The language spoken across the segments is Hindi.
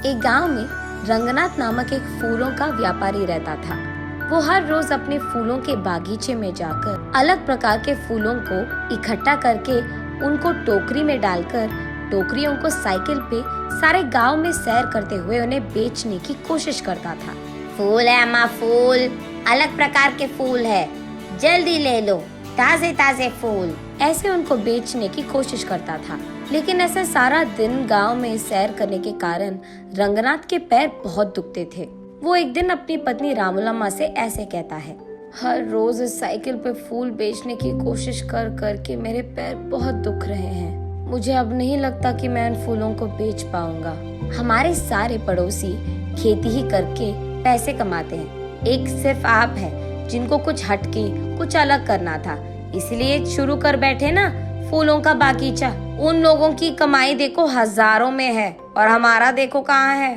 एक गांव में रंगनाथ नामक एक फूलों का व्यापारी रहता था। वो हर रोज अपने फूलों के बागीचे में जाकर अलग प्रकार के फूलों को इकट्ठा करके उनको टोकरी में डालकर टोकरियों को साइकिल पे सारे गांव में सैर करते हुए उन्हें बेचने की कोशिश करता था। फूल है अम्मा, फूल अलग प्रकार के फूल है, जल्दी ले लो, ताजे ताजे फूल। ऐसे उनको बेचने की कोशिश करता था, लेकिन ऐसे सारा दिन गांव में सैर करने के कारण रंगनाथ के पैर बहुत दुखते थे। वो एक दिन अपनी पत्नी रामूलम्मा से ऐसे कहता है, हर रोज इस साइकिल पे फूल बेचने की कोशिश कर कर के मेरे पैर बहुत दुख रहे हैं। मुझे अब नहीं लगता कि मैं इन फूलों को बेच पाऊंगा। हमारे सारे पड़ोसी खेती ही करके पैसे कमाते हैं, एक सिर्फ आप हैं जिनको कुछ हटके कुछ अलग करना था, इसलिए शुरू कर बैठे ना फूलों का बागीचा। उन लोगों की कमाई देखो हजारों में है और हमारा देखो कहाँ है।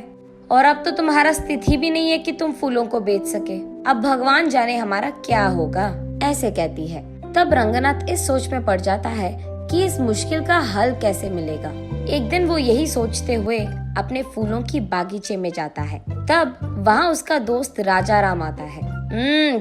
और अब तो तुम्हारा स्थिति भी नहीं है कि तुम फूलों को बेच सके। अब भगवान जाने हमारा क्या होगा, ऐसे कहती है। तब रंगनाथ इस सोच में पड़ जाता है कि इस मुश्किल का हल कैसे मिलेगा। एक दिन वो यही सोचते हुए अपने फूलों की बागीचे में जाता है। तब वहाँ उसका दोस्त राजा राम आता है।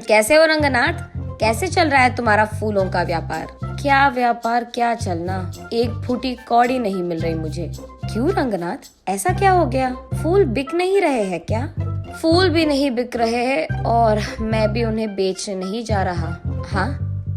कैसे हो रंगनाथ, कैसे चल रहा है तुम्हारा फूलों का व्यापार? क्या व्यापार, क्या चलना, एक फूटी कौड़ी नहीं मिल रही मुझे। क्यों रंगनाथ, ऐसा क्या हो गया? फूल बिक नहीं रहे हैं क्या? फूल भी नहीं बिक रहे हैं और मैं भी उन्हें बेचने नहीं जा रहा। हाँ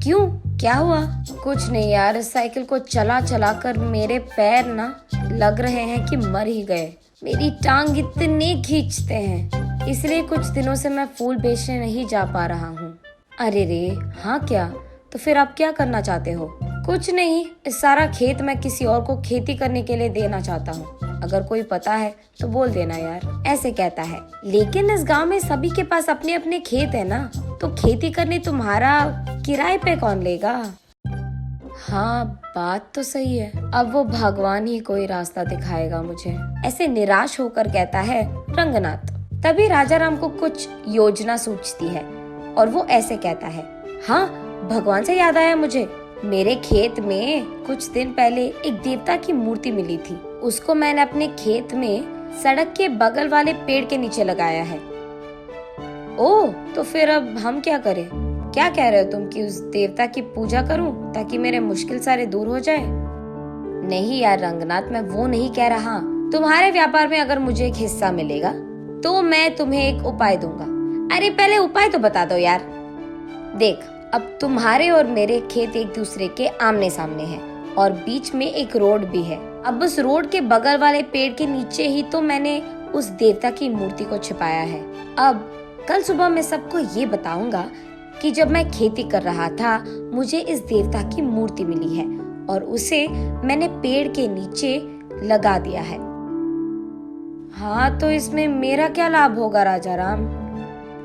क्यों, क्या हुआ? कुछ नहीं यार, इस साइकिल को चला चला कर मेरे पैर ना लग रहे हैं कि मर ही गए। मेरी टांग इतने खींचते हैं, इसलिए कुछ दिनों से मैं फूल बेचने नहीं जा पा रहा हूँ। अरे रे, हाँ क्या? तो फिर आप क्या करना चाहते हो? कुछ नहीं, इस सारा खेत मैं किसी और को खेती करने के लिए देना चाहता हूँ। अगर कोई पता है तो बोल देना यार, ऐसे कहता है। लेकिन इस गांव में सभी के पास अपने अपने खेत है ना, तो खेती करने तुम्हारा किराए पे कौन लेगा? हाँ बात तो सही है, अब वो भगवान ही कोई रास्ता दिखाएगा मुझे, ऐसे निराश होकर कहता है रंगनाथ। तभी राजा राम को कुछ योजना सूझती है और वो ऐसे कहता है, हाँ भगवान से याद आया मुझे, मेरे खेत में कुछ दिन पहले एक देवता की मूर्ति मिली थी। उसको मैंने अपने खेत में सड़क के बगल वाले पेड़ के नीचे लगाया है। ओह, तो फिर अब हम क्या करें? क्या कह रहे हो तुम कि उस देवता की पूजा करूं ताकि मेरे मुश्किल सारे दूर हो जाए? नहीं यार रंगनाथ, मैं वो नहीं कह रहा। तुम्हारे व्यापार में अगर मुझे एक हिस्सा मिलेगा तो मैं तुम्हें एक उपाय दूंगा। अरे पहले उपाय तो बता दो यार। देख, अब तुम्हारे और मेरे खेत एक दूसरे के आमने सामने हैं और बीच में एक रोड भी है। अब उस रोड के बगल वाले पेड़ के नीचे ही तो मैंने उस देवता की मूर्ति को छिपाया है। अब कल सुबह मैं सबको ये बताऊंगा कि जब मैं खेती कर रहा था मुझे इस देवता की मूर्ति मिली है और उसे मैंने पेड़ के नीचे लगा दिया है। हाँ तो इसमें मेरा क्या लाभ होगा राजा राम?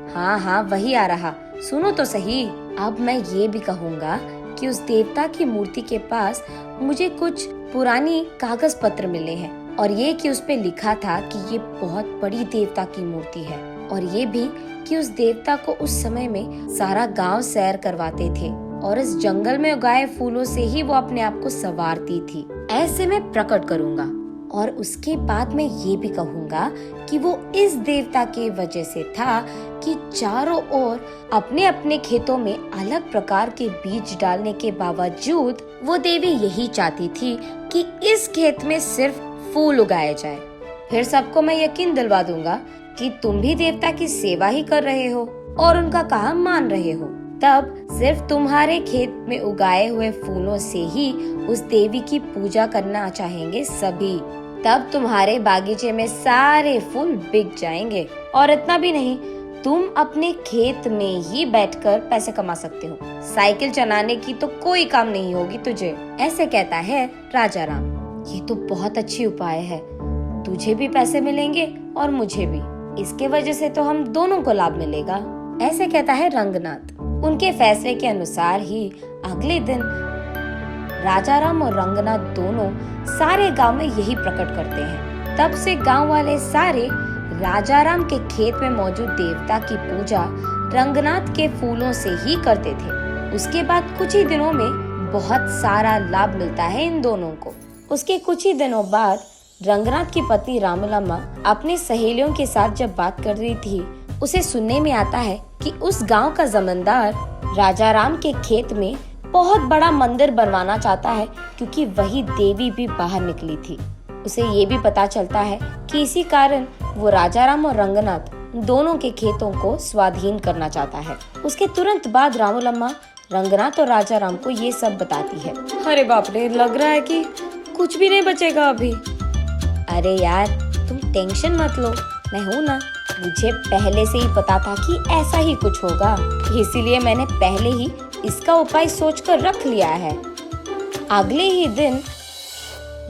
हाँ हाँ वही आ रहा, सुनो तो सही। अब मैं ये भी कहूँगा कि उस देवता की मूर्ति के पास मुझे कुछ पुरानी कागज पत्र मिले हैं और ये कि उस पे लिखा था कि ये बहुत बड़ी देवता की मूर्ति है और ये भी कि उस देवता को उस समय में सारा गांव सैर करवाते थे और इस जंगल में उगाए फूलों से ही वो अपने आप को संवारती थी। ऐसे मैं प्रकट करूँगा और उसके बाद मैं ये भी कहूँगा कि वो इस देवता के वजह से था कि चारों ओर अपने अपने खेतों में अलग प्रकार के बीज डालने के बावजूद वो देवी यही चाहती थी कि इस खेत में सिर्फ फूल उगाए जाए। फिर सबको मैं यकीन दिलवा दूंगा कि तुम भी देवता की सेवा ही कर रहे हो और उनका काम मान रहे हो। तब सिर्फ तुम्हारे खेत में उगाए हुए फूलों से ही उस देवी की पूजा करना चाहेंगे सभी। तब तुम्हारे बागीचे में सारे फूल बिक जाएंगे और इतना भी नहीं, तुम अपने खेत में ही बैठकर पैसे कमा सकते हो। साइकिल चलाने की तो कोई काम नहीं होगी तुझे, ऐसे कहता है राजा राम। ये तो बहुत अच्छी उपाय है, तुझे भी पैसे मिलेंगे और मुझे भी, इसके वजह से तो हम दोनों को लाभ मिलेगा, ऐसे कहता है रंगनाथ। उनके फैसले के अनुसार ही अगले दिन राजा राम और रंगनाथ दोनों सारे गांव में यही प्रकट करते हैं। तब से गांव वाले सारे राजा राम के खेत में मौजूद देवता की पूजा रंगनाथ के फूलों से ही करते थे। उसके बाद कुछ ही दिनों में बहुत सारा लाभ मिलता है इन दोनों को। उसके कुछ ही दिनों बाद रंगनाथ की पत्नी रामूलम्मा अपनी सहेलियों के साथ जब बात कर रही थी, उसे सुनने में आता है कि उस गांव का जमींदार राजा राम के खेत में बहुत बड़ा मंदिर बनवाना चाहता है, क्योंकि वही देवी भी बाहर निकली थी। उसे ये भी पता चलता है कि इसी कारण वो राजा राम और रंगनाथ दोनों के खेतों को स्वाधीन करना चाहता है। उसके तुरंत बाद रामूलम्मा रंगनाथ और राजा राम को ये सब बताती है। अरे बाप रे, लग रहा है कि कुछ भी नहीं बचेगा अभी। अरे यार, तुम टेंशन मत लो, मैं हूँ ना। मुझे पहले से ही पता था कि ऐसा ही कुछ होगा, इसीलिए मैंने पहले ही इसका उपाय सोचकर रख लिया है। अगले ही दिन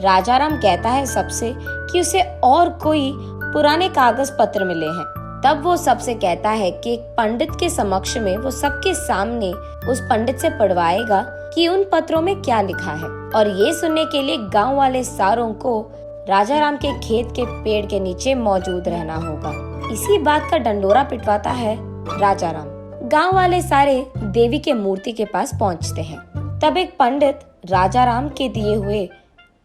राजा राम कहता है सबसे कि उसे और कोई पुराने कागज पत्र मिले हैं। तब वो सबसे कहता है कि एक पंडित के समक्ष में वो सबके सामने उस पंडित से पढ़वाएगा कि उन पत्रों में क्या लिखा है। और ये सुनने के लिए गांव वाले सारों को राजा राम के खेत के पेड़ के नीचे मौजूद रहना होगा। इसी बात का डंडोरा पिटवाता है राजा राम। गांव वाले सारे देवी के मूर्ति के पास पहुंचते हैं। तब एक पंडित राजा राम के दिए हुए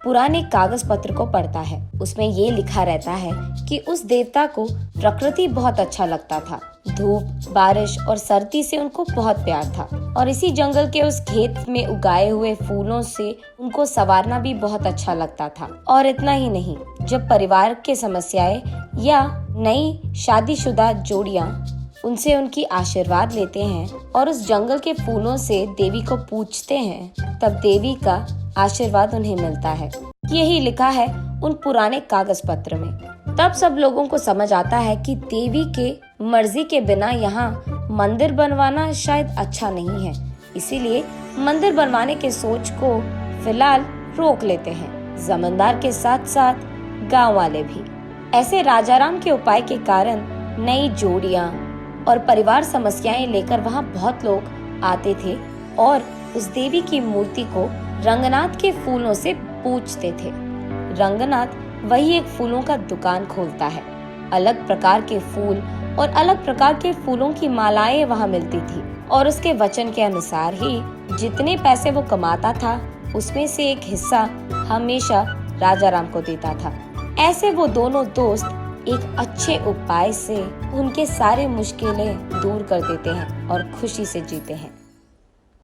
पुराने कागज पत्र को पढ़ता है। उसमें ये लिखा रहता है कि उस देवता को प्रकृति बहुत अच्छा लगता था। धूप, बारिश और सर्दी से उनको बहुत प्यार था, और इसी जंगल के उस खेत में उगाए हुए फूलों से उनको संवारना भी बहुत अच्छा लगता था। और इतना ही नहीं, जब परिवार के समस्याएं या नई शादीशुदा जोड़ियां उनसे उनकी आशीर्वाद लेते हैं और उस जंगल के फूलों से देवी को पूजते हैं, तब देवी का आशीर्वाद उन्हें मिलता है। यही लिखा है उन पुराने कागज पत्र में। तब सब लोगों को समझ आता है कि देवी के मर्जी के बिना यहाँ मंदिर बनवाना शायद अच्छा नहीं है, इसीलिए मंदिर बनवाने के सोच को फिलहाल रोक लेते हैं, जमींदार के साथ साथ गांव वाले भी। ऐसे राजा राम के उपाय के कारण नई जोड़ियां और परिवार समस्याएं लेकर वहाँ बहुत लोग आते थे और उस देवी की मूर्ति को रंगनाथ के फूलों से पूजते थे। रंगनाथ वही एक फूलों का दुकान खोलता है। अलग प्रकार के फूल और अलग प्रकार के फूलों की मालाएं वहाँ मिलती थी, और उसके वचन के अनुसार ही जितने पैसे वो कमाता था उसमें से एक हिस्सा हमेशा राजा राम को देता था। ऐसे वो दोनों दोस्त एक अच्छे उपाय से उनके सारे मुश्किलें दूर कर देते हैं और खुशी से जीते हैं।